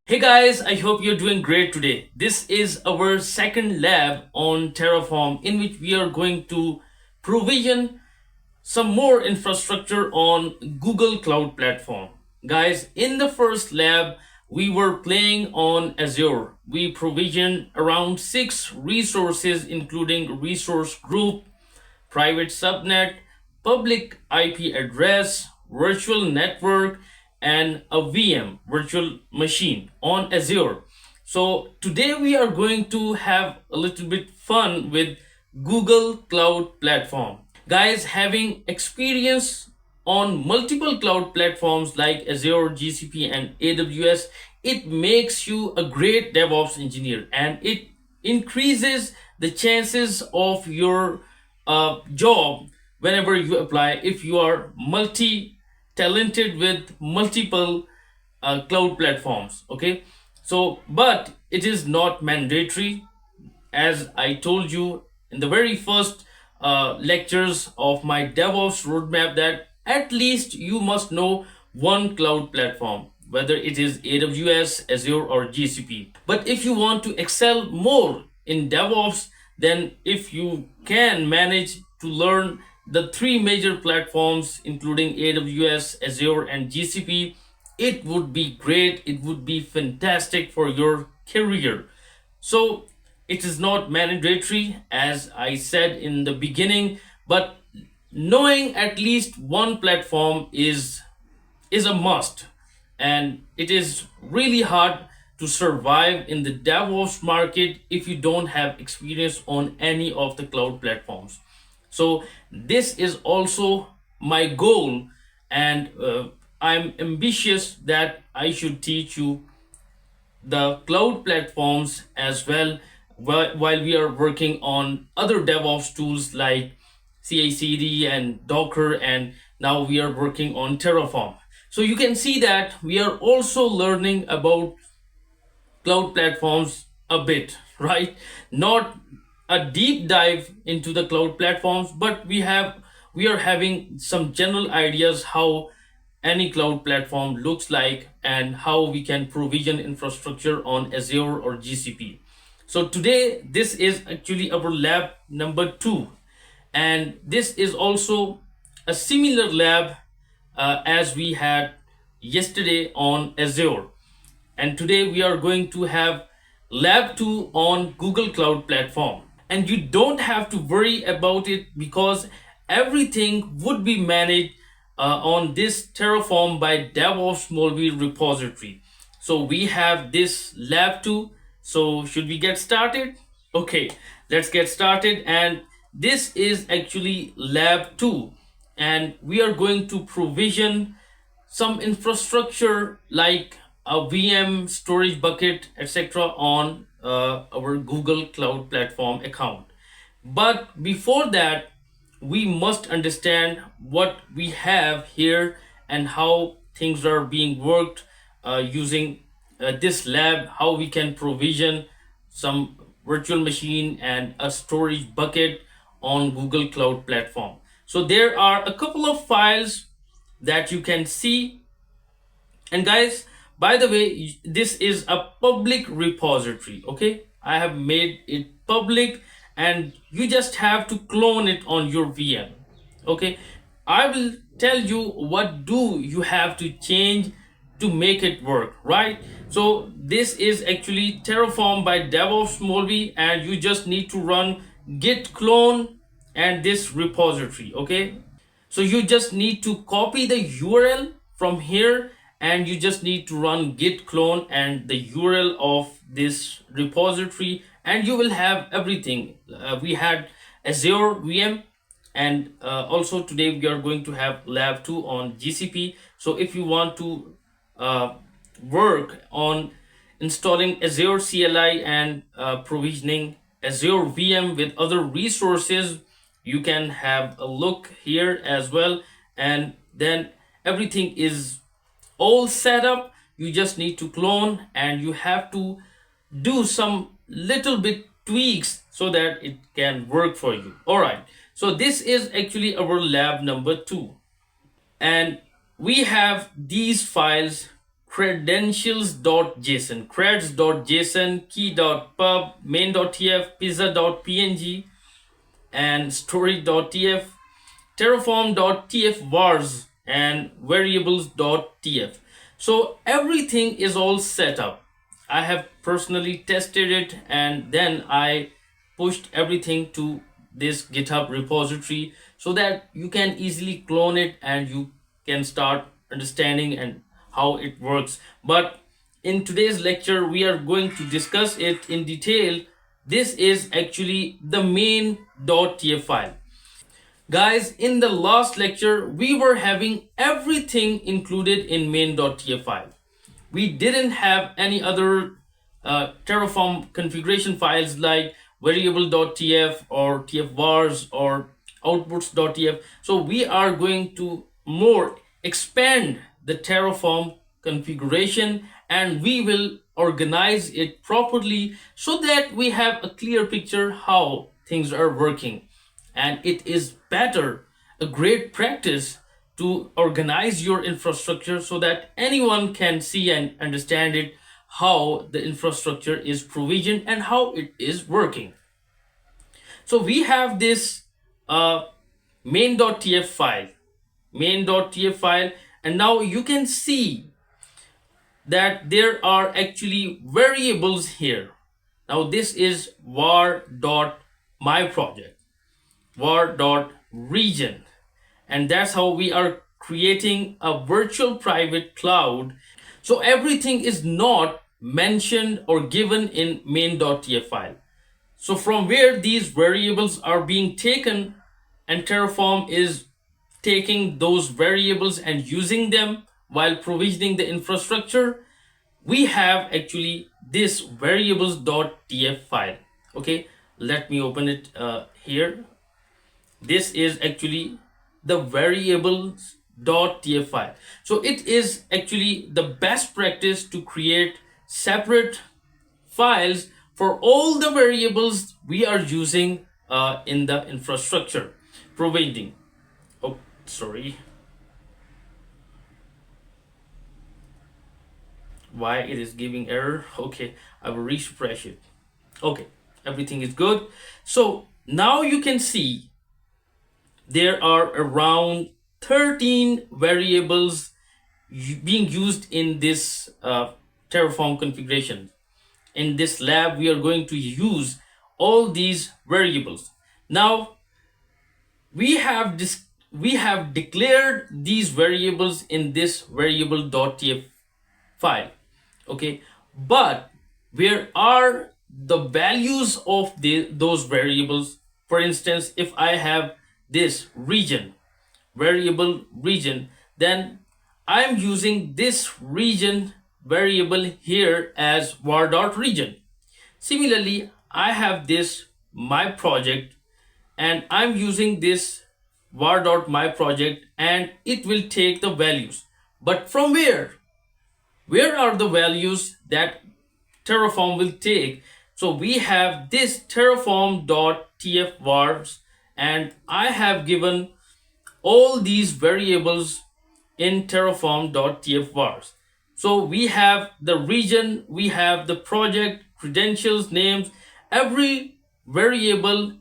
Hey guys, I hope you're doing great today. This is our second lab on Terraform in which we are going to provision some more infrastructure on Google Cloud Platform. Guys, in the first lab, we were playing on Azure. We provisioned around 6 resources including resource group, private subnet, public IP address, virtual network, and a VM, virtual machine on Azure. So today we are going to have a little bit fun with Google Cloud Platform. Guys, having experience on multiple cloud platforms like Azure, GCP, and AWS, it makes you a great DevOps engineer and it increases the chances of your job whenever you apply if you are multi talented with multiple cloud platforms. Okay, so but it is not mandatory, as I told you in the very first lectures of my DevOps roadmap, that at least you must know one cloud platform, whether it is AWS, Azure, or GCP. But if you want to excel more in DevOps, then if you can manage to learn the three major platforms, including AWS, Azure, and GCP, it would be great. It would be fantastic for your career. So it is not mandatory, as I said in the beginning, but knowing at least one platform is a must, and it is really hard to survive in the DevOps market if you don't have experience on any of the cloud platforms. So this is also my goal, and I'm ambitious that I should teach you the cloud platforms as well, while we are working on other DevOps tools like CI/CD and Docker, and now we are working on Terraform. So you can see that we are also learning about cloud platforms a bit, right? Not a deep dive into the cloud platforms, but we are having some general ideas how any cloud platform looks like and how we can provision infrastructure on Azure or GCP. So today this is actually our lab number 2, and this is also a similar lab as we had yesterday on Azure. And today we are going to have lab 2 on Google Cloud Platform. And you don't have to worry about it because everything would be managed on this Terraform by DevOps Molvi repository. So we have this lab 2. So should we get started? Okay, let's get started. And this is actually lab 2, and we are going to provision some infrastructure like a VM, storage bucket, etc. on our Google Cloud Platform account. But before that, we must understand what we have here and how things are being worked using this lab, how we can provision some virtual machine and a storage bucket on Google Cloud Platform. So there are a couple of files that you can see. And guys, by the way, this is a public repository. Okay, I have made it public, and you just have to clone it on your VM. Okay, I will tell you what do you have to change to make it work, right? So this is actually Terraform by DevOps Molvi, and you just need to run git clone and this repository. Okay, so you just need to copy the URL from here, and you just need to run git clone and the URL of this repository, and you will have everything. We had Azure VM, and also today we are going to have lab 2 on GCP. So if you want to work on installing Azure CLI and provisioning Azure VM with other resources, you can have a look here as well. And then everything is all set up. You just need to clone, and you have to do some little bit tweaks so that it can work for you. All right, so this is actually our lab number 2, and we have these files credentials.json, creds.json, key.pub, main.tf, pizza.png, and story.tf, terraform.tfvars, and variables.tf. So everything is all set up. I have personally tested it, and then I pushed everything to this GitHub repository so that you can easily clone it and you can start understanding and how it works. But in today's lecture, we are going to discuss it in detail. This is actually the main.tf file. Guys, in the last lecture, we were having everything included in main.tf file. We didn't have any other Terraform configuration files like variable.tf or tfvars or outputs.tf. So we are going to more expand the Terraform configuration, and we will organize it properly so that we have a clear picture how things are working. And it is better, a great practice to organize your infrastructure so that anyone can see and understand it, how the infrastructure is provisioned and how it is working. So we have this main.tf file, and now you can see that there are actually variables here. Now this is var.myproject, var.region, and that's how we are creating a virtual private cloud. So everything is not mentioned or given in main.tf file. So from where these variables are being taken, and Terraform is taking those variables and using them while provisioning the infrastructure, we have actually this variables.tf file. Okay, let me open it here. This is actually the variables.tf file. So it is actually the best practice to create separate files for all the variables we are using in the infrastructure provisioning. Oh, sorry. Why it is giving error? Okay, I will refresh it. Okay, everything is good. So now you can see there are around 13 variables being used in this Terraform configuration. In this lab, we are going to use all these variables. Now, we have declared these variables in this variable.tf file. Okay, but where are the values of those variables? For instance, if I have this region, variable region, then I'm using this region variable here as var.region. Similarly, I have this my project, and I'm using this var.myproject, and it will take the values. But from where? Where are the values that Terraform will take? So we have this terraform.tfvars, and I have given all these variables in terraform.tfvars. So we have the region, we have the project, credentials, names, every variable,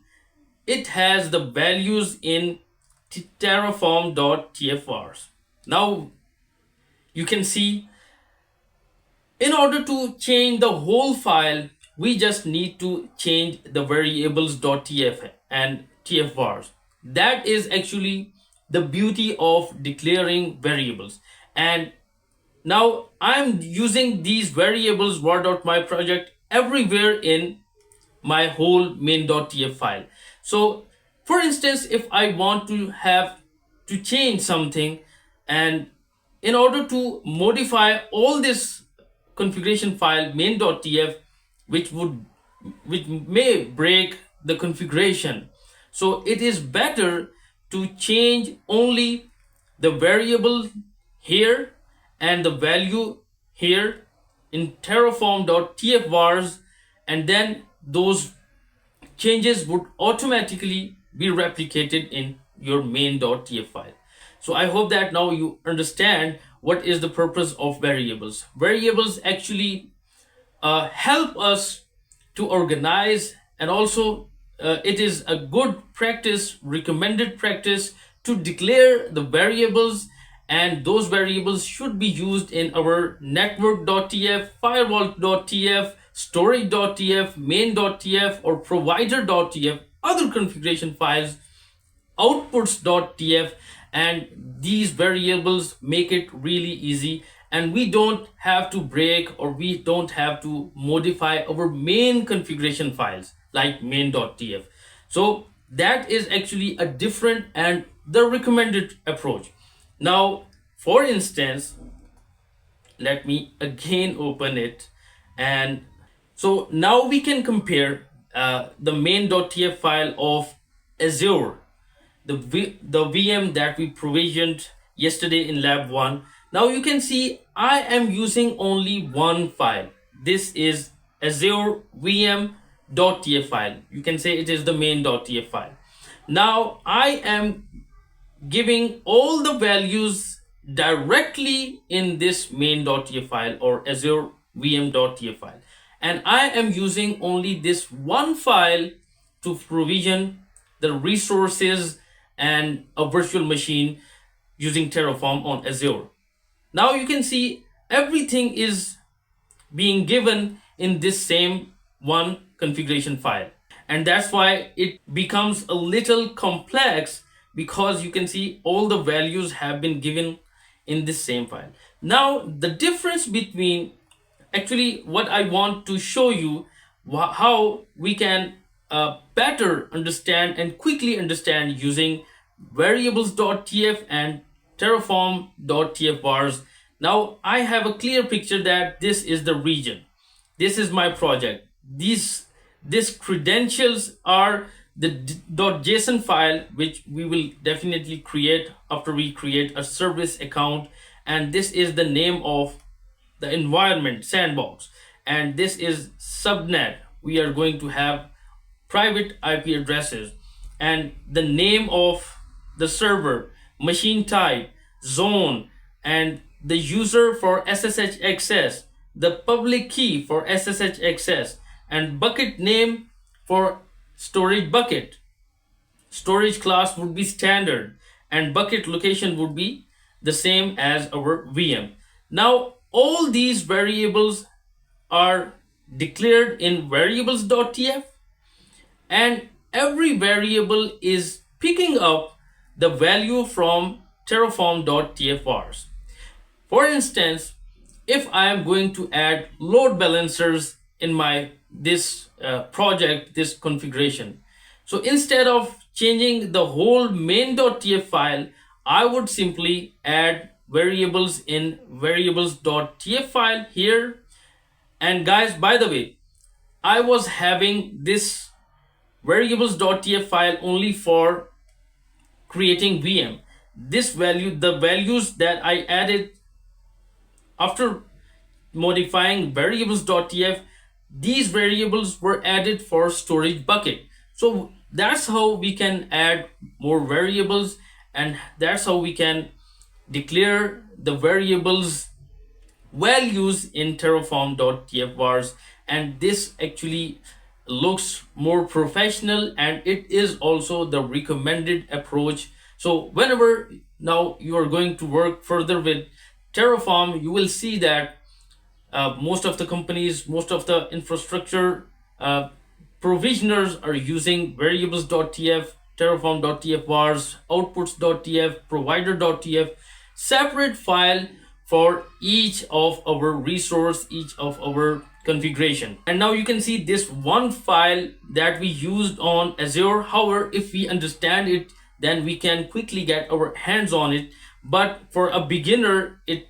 it has the values in terraform.tfvars. Now you can see, in order to change the whole file, we just need to change the variables.tf and tfvars. That is actually the beauty of declaring variables. And now I'm using these variables var.myproject everywhere in my whole main.tf file. So for instance, if I want to have to change something, and in order to modify all this configuration file main.tf, which may break the configuration, so it is better to change only the variable here and the value here in terraform.tfvars, and then those changes would automatically be replicated in your main.tf file. So I hope that now you understand what is the purpose of variables. Variables actually help us to organize, and also it is a good practice, recommended practice, to declare the variables, and those variables should be used in our network.tf, firewall.tf, storage.tf, main.tf, or provider.tf, other configuration files, outputs.tf. And these variables make it really easy, and we don't have to break, or we don't have to modify our main configuration files like main.tf. So that is actually a different and the recommended approach. Now, for instance, let me again open it, and so now we can compare the main.tf file of Azure, the VM that we provisioned yesterday in lab 1. Now you can see I am using only one file. This is Azure VM.tf file. You can say it is the main.tf file. Now I am giving all the values directly in this main.tf file or Azure VM.tf file, and I am using only this one file to provision the resources and a virtual machine using Terraform on Azure. Now you can see everything is being given in this same one configuration file, and that's why it becomes a little complex, because you can see all the values have been given in this same file. Now the difference between, actually what I want to show you, how we can better understand and quickly understand using variables.tf and terraform.tfvars. Now I have a clear picture that this is the region, this is my project, these credentials are the .json file, which we will definitely create after we create a service account, and this is the name of the environment, sandbox, and this is subnet. We are going to have private IP addresses, and the name of the server, machine type, zone, and the user for SSH access, the public key for SSH access, and bucket name for storage bucket. Storage class would be standard, and bucket location would be the same as our VM. Now all these variables are declared in variables.tf, and every variable is picking up the value from terraform.tfvars. For instance, if I am going to add load balancers in my this project, this configuration, so instead of changing the whole main.tf file, I would simply add variables in variables.tf file here. And guys, by the way, I was having this variables.tf file only for creating VM. This value, the values that I added after modifying variables.tf, these variables were added for storage bucket. So that's how we can add more variables, and that's how we can declare the variables values in terraform.tfvars, and this actually looks more professional, and it is also the recommended approach. So whenever now you are going to work further with Terraform, you will see that most of the companies, most of the infrastructure provisioners are using variables.tf, terraform.tfvars, outputs.tf, provider.tf, separate file for each of our resource, each of our configuration. And now you can see this one file that we used on Azure. However, if we understand it, then we can quickly get our hands on it. But for a beginner, it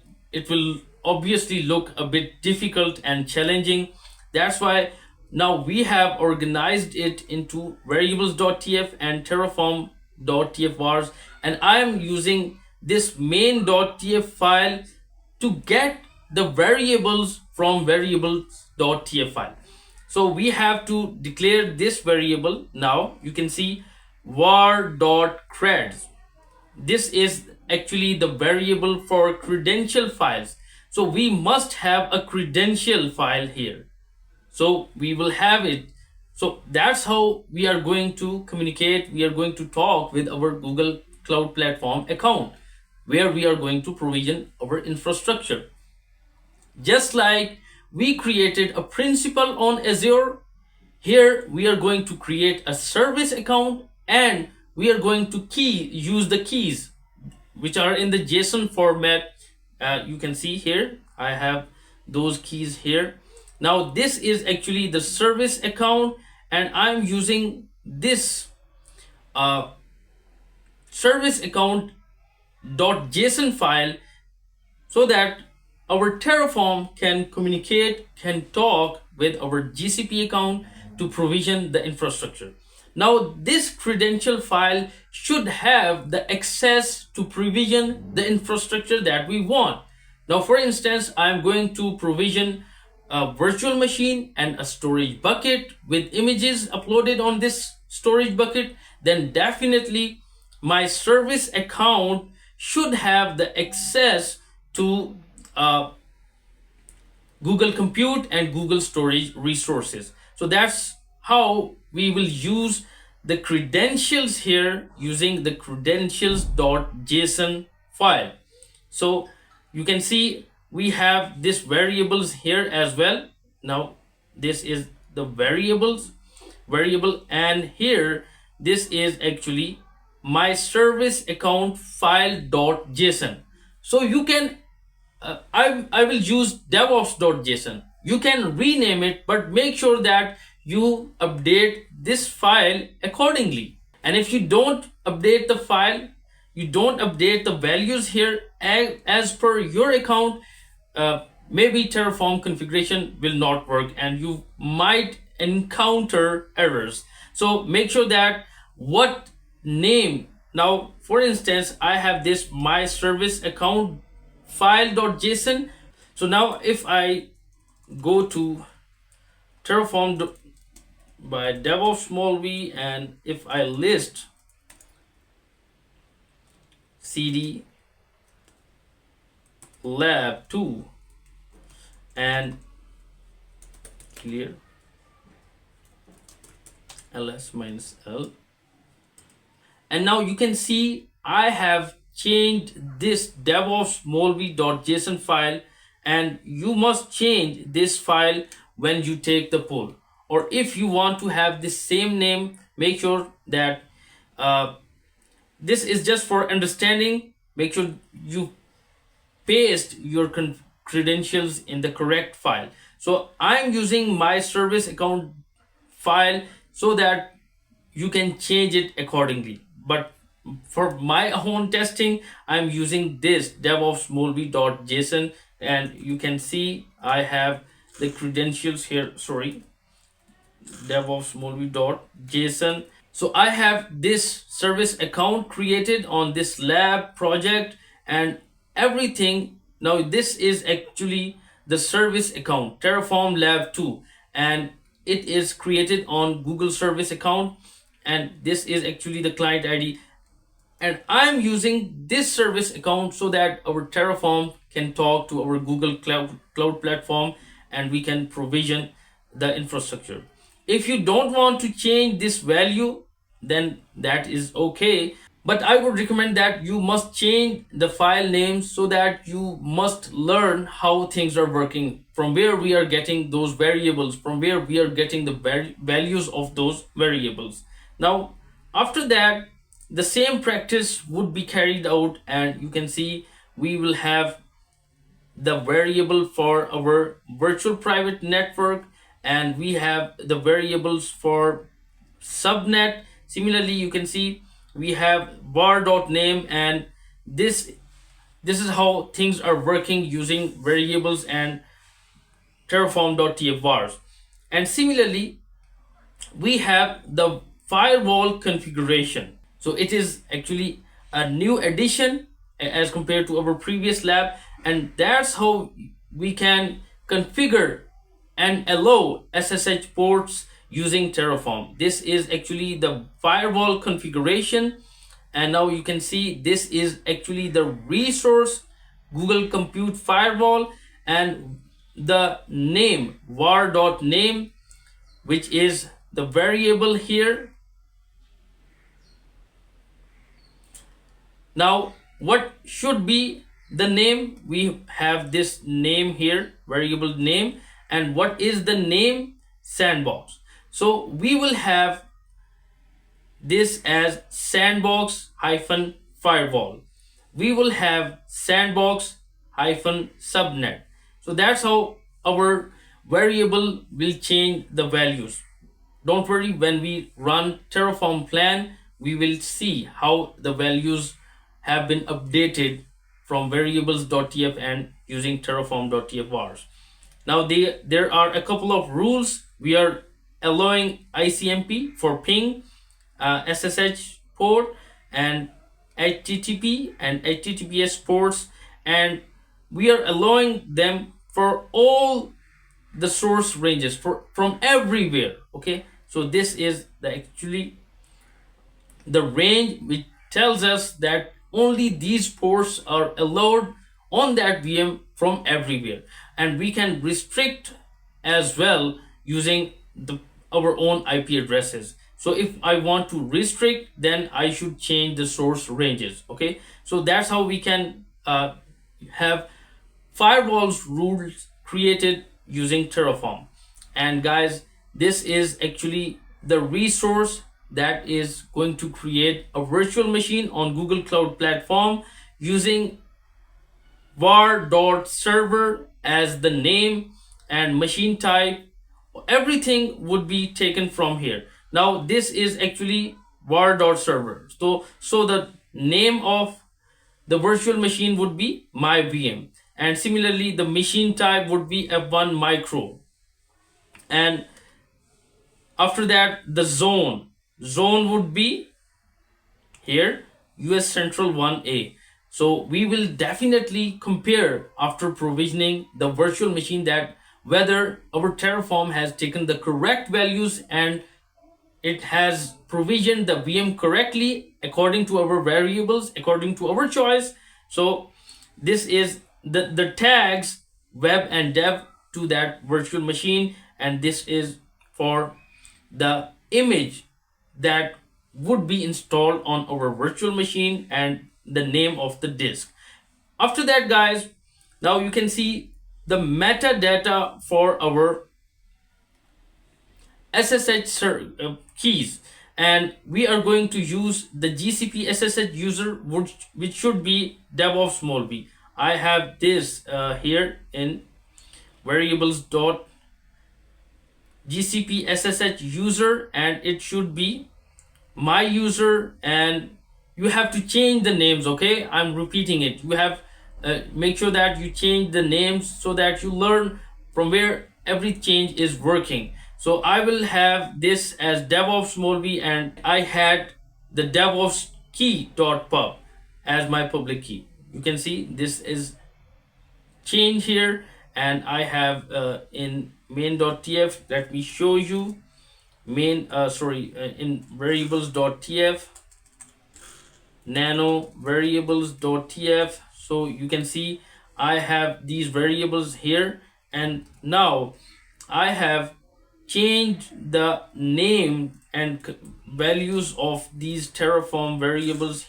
will obviously look a bit difficult and challenging. That's why now we have organized it into variables.tf and terraform.tfvars, and I am using this main.tf file to get the variables from variables.tf file. So we have to declare this variable. Now you can see var.creds. This is actually the variable for credential files. So we must have a credential file here. So we will have it. So that's how we are going to communicate. We are going to talk with our Google Cloud Platform account, where we are going to provision our infrastructure. Just like we created a principal on Azure, here we are going to create a service account, and we are going to use the keys which are in the JSON format. You can see here I have those keys here. Now this is actually the service account, and I'm using this service account .json file so that our Terraform can communicate, can talk with our GCP account to provision the infrastructure. Now this credential file should have the access to provision the infrastructure that we want. Now for instance, I'm going to provision a virtual machine and a storage bucket with images uploaded on this storage bucket. Then definitely my service account should have the access to Google Compute and Google Storage resources. So that's how we will use the credentials here using the credentials.json file. So you can see we have this variables here as well. Now this is the variable, and here this is actually my service account file.json. So you can I will use DevOps.json. You can rename it, but make sure that you update this file accordingly. And if you don't update the file, you don't update the values here as per your account, maybe Terraform configuration will not work and you might encounter errors. So make sure that what name. Now for instance, I have this my service account file.json. So now if I go to Terraform by DevOps Molvi, and if I list cd lab 2 and clear ls minus l, and now you can see I have changed this DevOps Molvi.json file, and you must change this file when you take the poll. Or if you want to have the same name, make sure that this is just for understanding. Make sure you paste your credentials in the correct file. So I'm using my service account file so that you can change it accordingly. But for my own testing, I'm using this DevOps Molvi.json, and you can see I have the credentials here. Sorry, DevOps Molvi.json. So I have this service account created on this lab project and everything. Now this is actually the service account Terraform Lab 2, and it is created on Google service account, and this is actually the client ID, and I'm using this service account so that our Terraform can talk to our Google Cloud Platform and we can provision the infrastructure. If you don't want to change this value, then that is okay, but I would recommend that you must change the file name so that you must learn how things are working, from where we are getting those variables, from where we are getting the values of those variables. Now after that, the same practice would be carried out, and you can see we will have the variable for our virtual private network, and we have the variables for subnet. Similarly, you can see we have var.name, and this is how things are working using variables and terraform.tfvars. And similarly, we have the firewall configuration. So it is actually a new addition as compared to our previous lab, and that's how we can configure and allow SSH ports using Terraform. This is actually the firewall configuration, and now you can see this is actually the resource Google Compute Firewall, and the name var.name, which is the variable here. Now what should be the name? We have this name here, variable name, and what is the name? Sandbox. So we will have this as sandbox hyphen firewall. We will have sandbox hyphen subnet. So that's how our variable will change the values. Don't worry, when we run Terraform plan, we will see how the values have been updated from variables.tf and using terraform.tfvars. Now there are a couple of rules. We are allowing ICMP for ping, SSH port, and HTTP and HTTPS ports, and we are allowing them for all the source ranges from everywhere. Okay, so this is the actually the range which tells us that only these ports are allowed on that VM from everywhere, and we can restrict as well using our own IP addresses. So if I want to restrict, then I should change the source ranges. Okay, so that's how we can have firewalls rules created using Terraform. And guys, this is actually the resource that is going to create a virtual machine on Google Cloud Platform using var.server as the name and machine type. Everything would be taken from here. Now this is actually var.server. So the name of the virtual machine would be my VM, and similarly the machine type would be F1 micro, and after that the zone would be here US Central 1A. So we will definitely compare after provisioning the virtual machine that whether our Terraform has taken the correct values and it has provisioned the VM correctly according to our variables, according to our choice. So this is the tags web and dev to that virtual machine, and this is for the image that would be installed on our virtual machine and the name of the disk. After that, guys, now you can see the metadata for our SSH keys, and we are going to use the GCP SSH user, which should be DevOps Molvi. I have this here in variables.gcp SSH user, and it should be my user, and you have to change the names. Okay, I'm repeating it. You have make sure that you change the names so that you learn from where every change is working. So I will have this as DevOps Molvi, and I had the DevOps key.pub as my public key. You can see this is change here, and I have in main.tf. Let me show you in variables.tf, nano variables.tf. So you can see I have these variables here, and now I have changed the name and values of these Terraform variables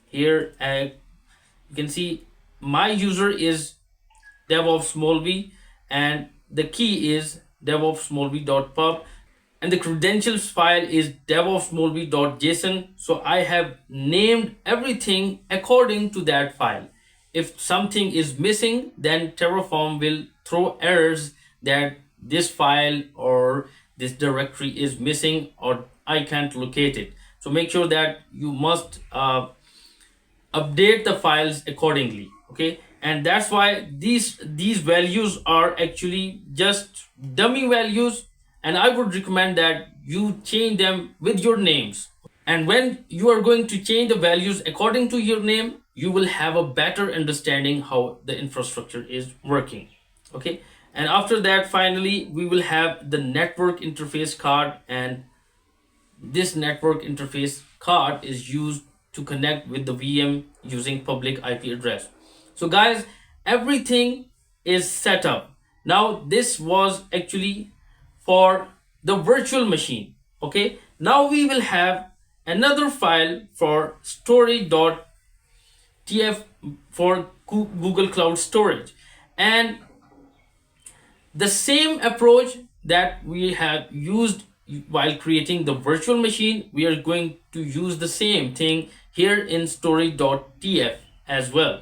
here. You can see my user is DevOps Molvi, and the key is DevOps Molvi.pub, and the credentials file is DevOps Molvi.json. So I have named everything according to that file. If something is missing, then Terraform will throw errors that this file or this directory is missing or I can't locate it. So make sure that you must update the files accordingly. Okay, and that's why these values are actually just dummy values, and I would recommend that you change them with your names. And when you are going to change the values according to your name, you will have a better understanding how the infrastructure is working. Okay, and after that, finally, we will have the network interface card, and this network interface card is used to connect with the VM using public IP address. So guys, everything is set up. Now this was actually for the virtual machine. Okay, now we will have another file for storage.tf for Google Cloud Storage, and the same approach that we have used while creating the virtual machine, we are going to use the same thing here in storage.tf as well.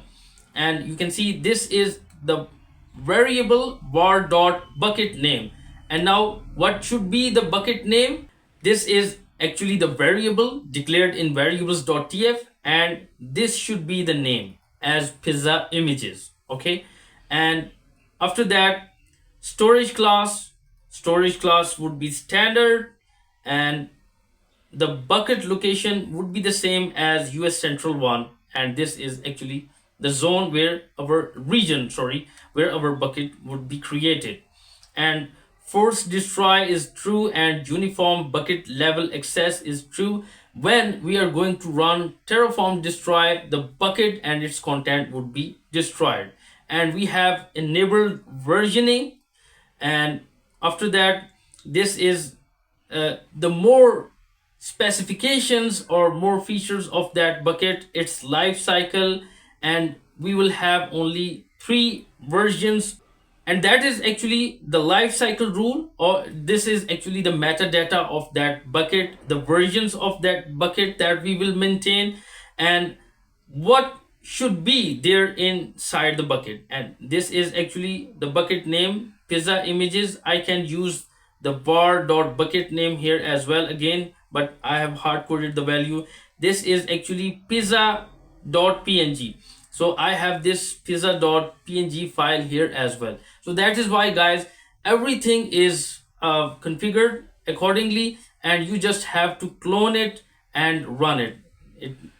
And you can see this is the variable var.bucket name. And now what should be the bucket name? This is actually the variable declared in variables.tf, and this should be the name as pizza images. Okay, and after that, storage class would be standard, and the bucket location would be the same as US Central 1, and this is actually the zone where our region, where our bucket would be created. And force destroy is true, and uniform bucket level access is true. When we are going to run terraform destroy, the bucket and its content would be destroyed. And we have enabled versioning, and after that, this is the more specifications or more features of that bucket, its life cycle, and we will have only 3 versions, and that is actually the life cycle rule, or this is actually the metadata of that bucket, the versions of that bucket that we will maintain, and what should be there inside the bucket. And this is actually the bucket name pizza images. I can use the var.bucket name here as well again, but I have hard coded the value. This is actually pizza.png, so I have this pizza.png file here as well. So that is why guys, everything is configured accordingly, and you just have to clone it and run it.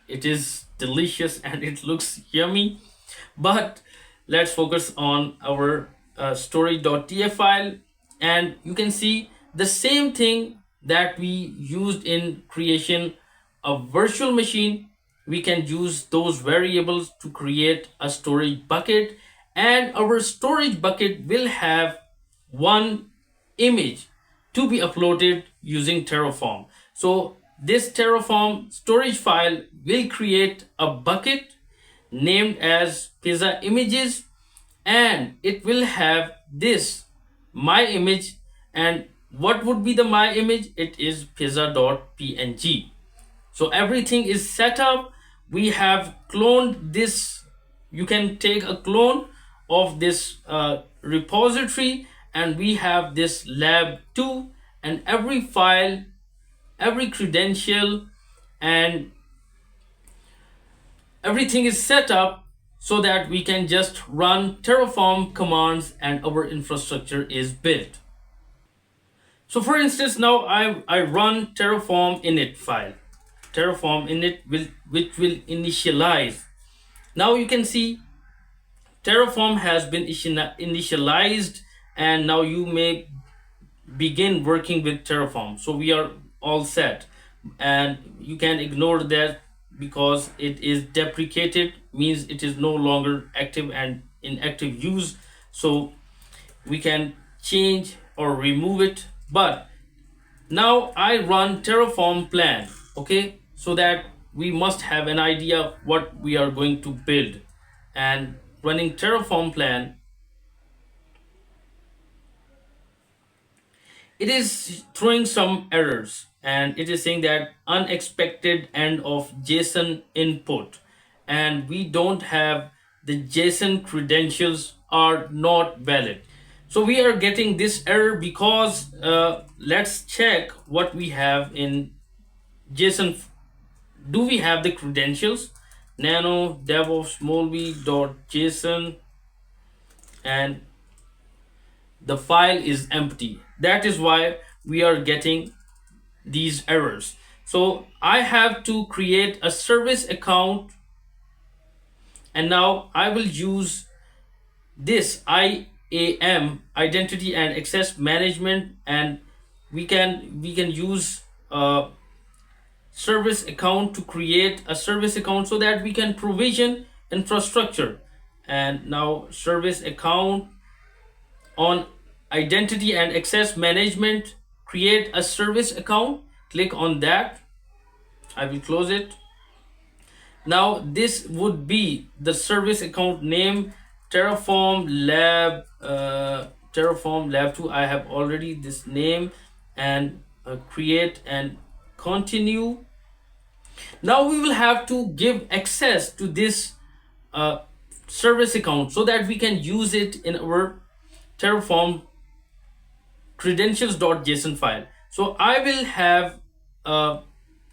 It is delicious and it looks yummy. But let's focus on our storage.tf file, and you can see the same thing that we used in creation of virtual machine. We can use those variables to create a storage bucket, and our storage bucket will have one image to be uploaded using Terraform. So this Terraform storage file will create a bucket named as pizza images, and it will have this my image. And what would be the my image? It is pizza.png. So everything is set up. We have cloned this. You can take a clone of this repository, and we have this lab 2, and every file, every credential, and everything is set up so that we can just run Terraform commands and our infrastructure is built. So for instance, now I run Terraform Init file, Terraform Init which will initialize. Now you can see Terraform has been initialized, and now you may begin working with Terraform. So we are all set, and you can ignore that because it is deprecated, means it is no longer active and in active use. So we can change or remove it. But now I run Terraform plan, okay, so that we must have an idea what we are going to build. And running Terraform plan, it is throwing some errors, and it is saying that unexpected end of JSON input, and we don't have the JSON credentials are not valid. So we are getting this error because let's check what we have in JSON. Do we have the credentials? Nano DevOps Molvi.json, and the file is empty. That is why we are getting these errors. So I have to create a service account, and now I will use this IAM, identity and access management, and we can use service account to create a service account so that we can provision infrastructure. And now service account, on identity and access management, create a service account, click on that. I will close it. Now this would be the service account name, Terraform Lab, Terraform Lab 2. I have already this name, and create and continue. Now we will have to give access to this uh, service account so that we can use it in our Terraform credentials.json file. So I will have a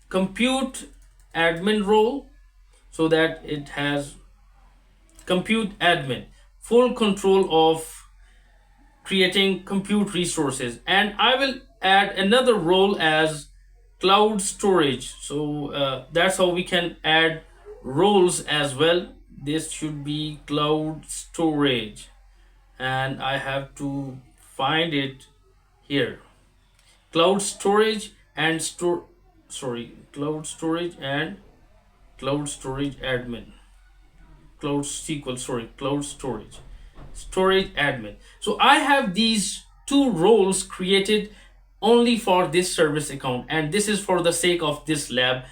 compute admin role, so that it has compute admin, full control of creating compute resources. And I will add another role as cloud storage. So that's how we can add roles as well. This should be cloud storage, and I have to find it here. Cloud storage and cloud storage and cloud storage admin, cloud SQL, cloud storage admin. So I have these two roles created only for this service account, and this is for the sake of this lab.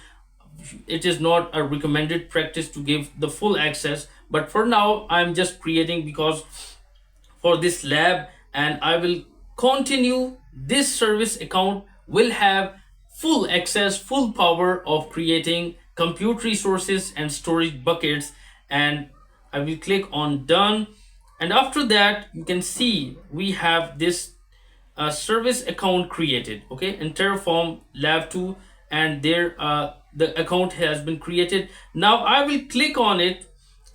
It is not a recommended practice to give the full access, but for now I'm just creating because for this lab, and I will continue. This service account will have full access, full power of creating compute resources and storage buckets. And I will click on done, and after that you can see we have this service account created, okay, in Terraform Lab 2, and there the account has been created. Now I will click on it,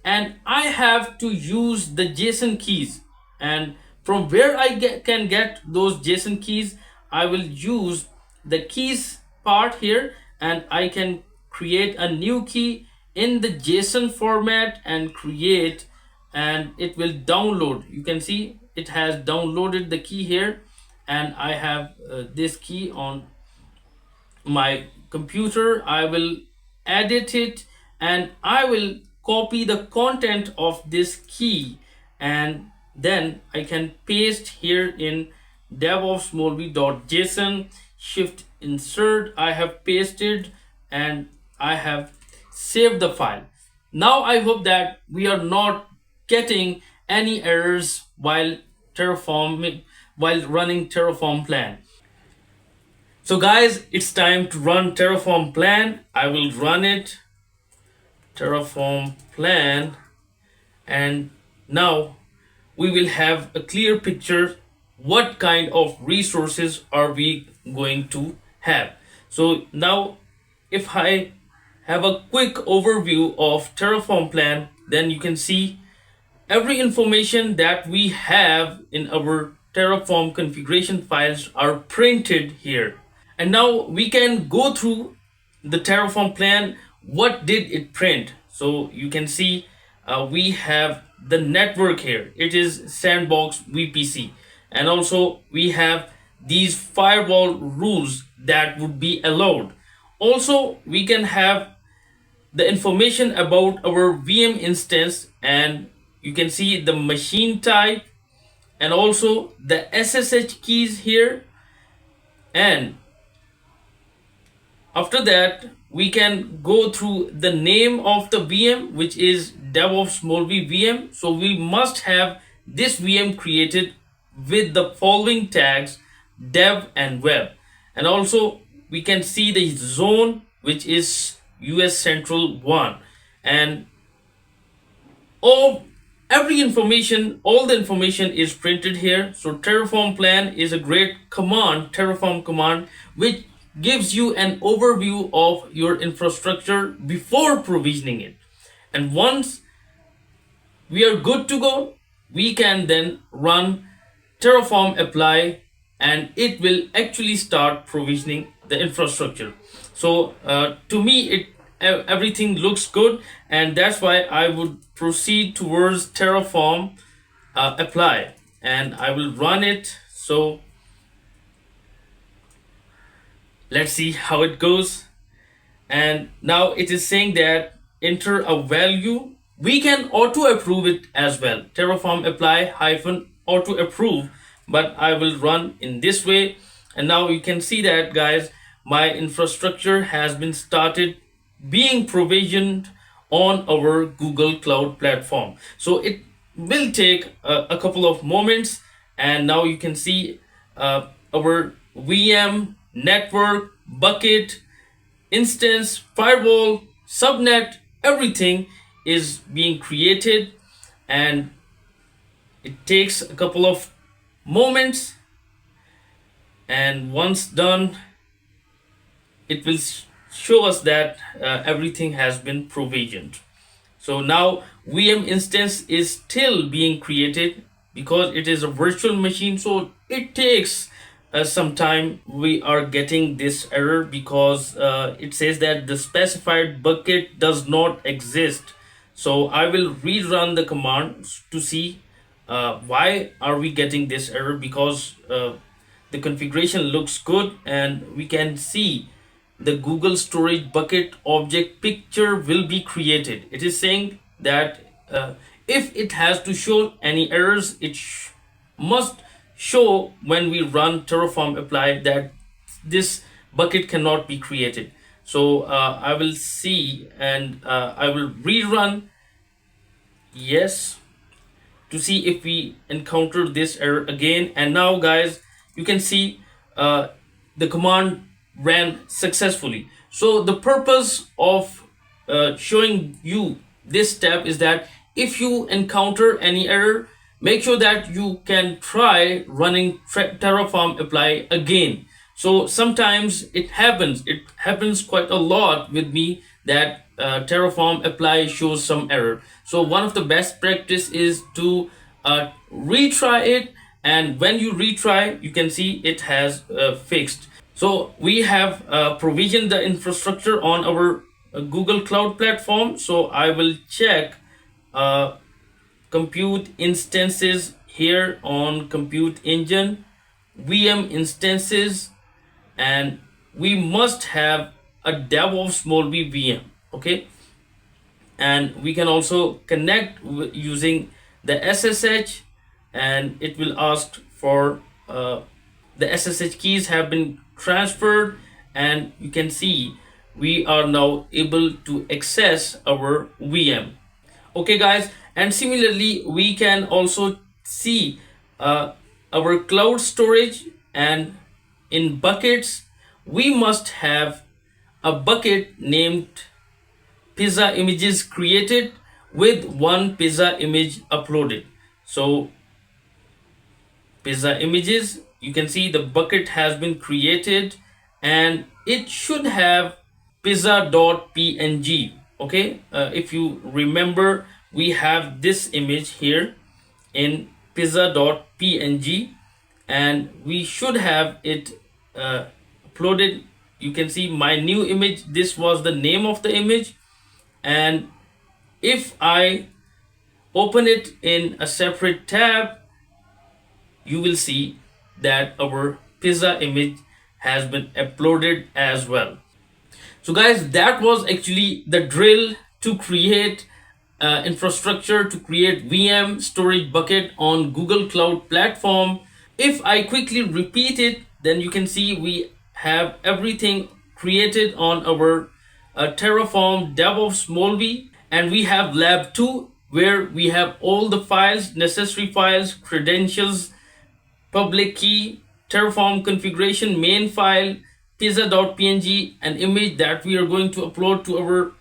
and I have to use the JSON keys, and from where I can get those JSON keys, I will use the keys part here, and I can create a new key in the JSON format and create, and it will download. You can see it has downloaded the key here, and I have this key on my computer. I will edit it, and I will copy the content of this key, and then I can paste here in DevOps Molvi.json, shift insert. I have pasted, and I have saved the file. Now I hope that we are not getting any errors while running Terraform plan. So guys, it's time to run Terraform plan. I will run it, Terraform plan, and now we will have a clear picture what kind of resources are we going to have. So now if I have a quick overview of Terraform plan, then you can see every information that we have in our Terraform configuration files are printed here. And now we can go through the Terraform plan. What did it print? So you can see we have the network here. It is sandbox VPC, and also we have these firewall rules that would be allowed. Also we can have the information about our VM instance, and you can see the machine type and also the SSH keys here. And after that we can go through the name of the VM, which is DevOps Molvi VM. So we must have this VM created with the following tags, dev and web. And also we can see the zone, which is US Central 1, and all the information is printed here. So Terraform plan is a great command, Terraform command, which gives you an overview of your infrastructure before provisioning it. And once we are good to go, we can then run Terraform apply, and it will actually start provisioning the infrastructure. So to me everything looks good, and that's why I would proceed towards Terraform apply, and I will run it. So let's see how it goes. and now it is saying that enter a value. We can auto approve it as well, terraform apply hyphen auto approve, but I will run in this way. And now you can see that, guys, my infrastructure has been started being provisioned on our Google Cloud platform. So it will take a couple of moments, and now you can see our VM, network, bucket, instance, firewall, subnet, everything is being created, and it takes a couple of moments, and once done it will show us that everything has been provisioned. So now VM instance is still being created because it is a virtual machine, so it takes some time. We are getting this error because it says that the specified bucket does not exist. So I will rerun the command to see why are we getting this error, because the configuration looks good and we can see the Google storage bucket object picture will be created. It is saying that if it has to show any errors, it must show when we run terraform apply that this bucket cannot be created. So I will see, and I will rerun yes to see if we encounter this error again. And now, guys, you can see the command ran successfully. So the purpose of showing you this step is that if you encounter any error, make sure that you can try running terraform apply again. So sometimes it happens quite a lot with me that terraform apply shows some error. So one of the best practice is to retry it, and when you retry you can see it has fixed. So we have provisioned the infrastructure on our Google Cloud platform. So I will check compute instances here on compute engine, VM instances, and we must have a DevOps Molvi VM. Okay, and we can also connect using the SSH, and it will ask for the SSH keys have been transferred, and you can see we are now able to access our VM. Okay, guys, and similarly we can also see our cloud storage, and in buckets we must have a bucket named pizza images created with one pizza image uploaded. So pizza images, you can see the bucket has been created and it should have pizza.png. Okay, if you remember, we have this image here in pizza.png, and we should have it uploaded. You can see my new image, this was the name of the image, and if I open it in a separate tab, you will see that our pizza image has been uploaded as well. So guys, that was actually the drill to create infrastructure, to create VM storage bucket on Google Cloud platform. If I quickly repeat it, then you can see we have everything created on our Terraform DevOps Molvi, and we have lab 2 where we have all the files, necessary files, credentials, public key, Terraform configuration, main file, pizza.png, an image that we are going to upload to our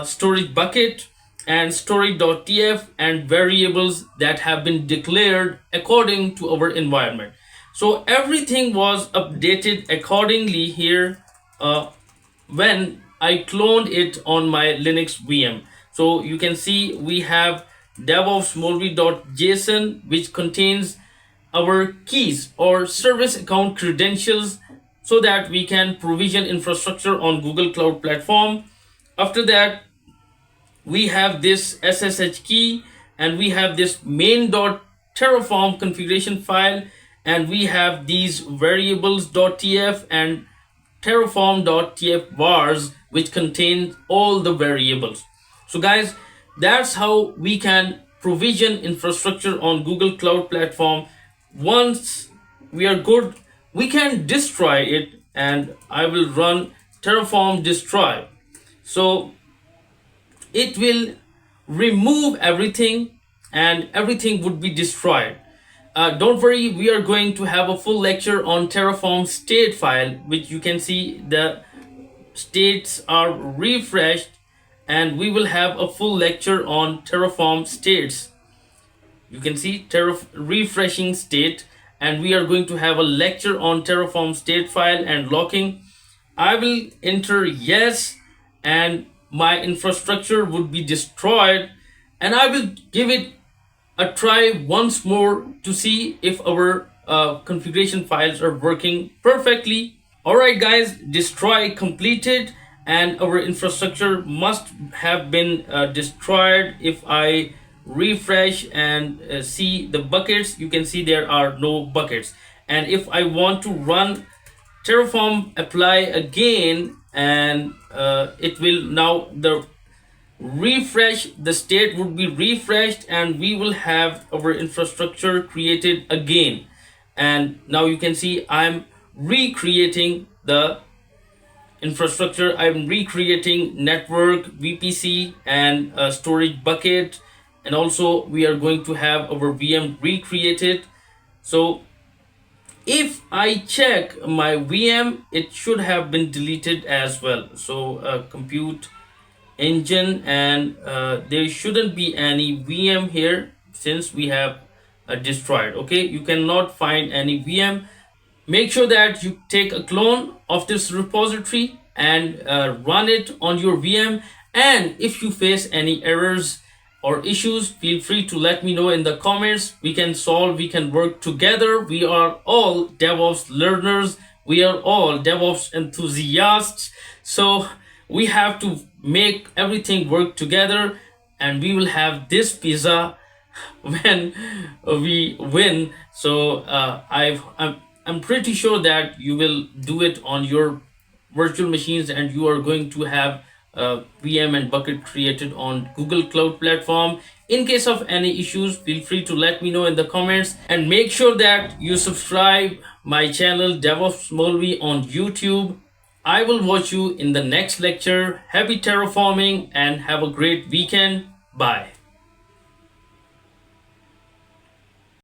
storage bucket, and storage.tf, and variables that have been declared according to our environment. So everything was updated accordingly here when I cloned it on my Linux VM. So you can see we have DevOps Molvi.json, which contains our keys or service account credentials so that we can provision infrastructure on Google Cloud platform. After that, we have this SSH key, and we have this main.terraform configuration file, and we have these variables.tf and terraform.tfvars, which contains all the variables. So guys, that's how we can provision infrastructure on Google Cloud Platform. Once we are good, we can destroy it, and I will run terraform destroy. So it will remove everything and everything would be destroyed. Don't worry, we are going to have a full lecture on Terraform state file, which you can see the states are refreshed, and we will have a full lecture on Terraform states. You can see refreshing state, and we are going to have a lecture on Terraform state file and locking. I will enter yes, and my infrastructure would be destroyed, and I will give it a try once more to see if our configuration files are working perfectly. Alright guys, destroy completed, and our infrastructure must have been destroyed. If I refresh and see the buckets, you can see there are no buckets. And if I want to run Terraform apply again, and it will now the refresh, the state would be refreshed, and we will have our infrastructure created again. And now you can see I'm recreating the infrastructure. I'm recreating network, VPC, and storage bucket, and also we are going to have our VM recreated. So if I check my VM, it should have been deleted as well. So compute engine, and there shouldn't be any VM here since we have destroyed. Okay, you cannot find any VM. Make sure that you take a clone of this repository and run it on your VM. And if you face any errors or issues, feel free to let me know in the comments. We can solve, we can work together. We are all DevOps learners, we are all DevOps enthusiasts, so we have to make everything work together, and we will have this pizza when we win. So I'm pretty sure that you will do it on your virtual machines, and you are going to have VM and bucket created on Google Cloud Platform. In case of any issues, feel free to let me know in the comments, and make sure that you subscribe my channel DevOps Molvi on YouTube. I will watch you in the next lecture. Happy terraforming and have a great weekend. Bye.